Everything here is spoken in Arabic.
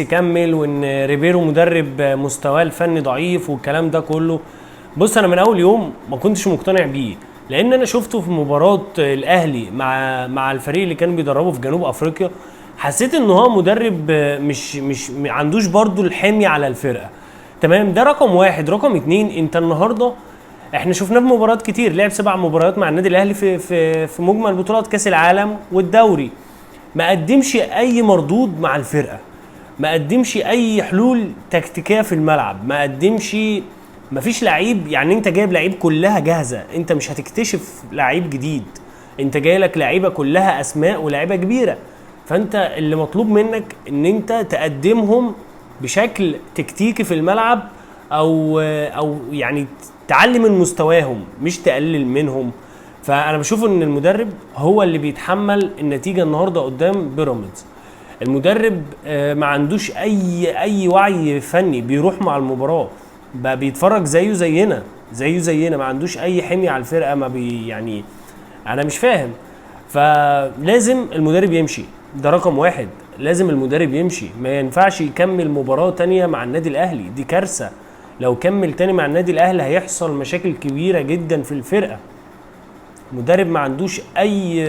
يكمل وان ريبيرو مدرب مستواه الفني ضعيف والكلام ده كله. بص انا من اول يوم ما كنتش مقتنع بيه، لان انا شفته في مباراه الاهلي مع الفريق اللي كان بيدربه في جنوب افريقيا. حسيت ان هو مدرب مش ما عندوش برضو الحمية على الفرقه. تمام، ده رقم واحد. رقم اتنين، انت النهارده احنا شفناه في مباريات كتير، لعب 7 مباريات مع النادي الاهلي في مجمل بطولات كاس العالم والدوري، ما قدمش اي مردود مع الفرقه، ما قدمش اي حلول تكتيكيه في الملعب، ما قدمش، ما فيش لعيب. يعني انت جايب لعيب كلها جاهزه، انت مش هتكتشف لعيب جديد، انت جاي لك لعيبه كلها اسماء ولاعيبه كبيره. فانت اللي مطلوب منك ان انت تقدمهم بشكل تكتيكي في الملعب، او يعني تعلي من مستواهم مش تقلل منهم. فانا بشوف ان المدرب هو اللي بيتحمل النتيجه النهارده قدام بيراميدز. المدرب ما عندوش اي وعي فني، بيروح مع المباراه بقى بيتفرج زيه زينا، ما عندوش اي حمية على الفرقه، ما بي يعني انا مش فاهم. فلازم المدرب يمشي، ده رقم واحد. لازم المدرب يمشي، ما ينفعش يكمل مباراه تانية مع النادي الاهلي، دي كارثه. لو كمل تاني مع النادي الاهلي هيحصل مشاكل كبيره جدا في الفرقه. مدرب ما عندوش اي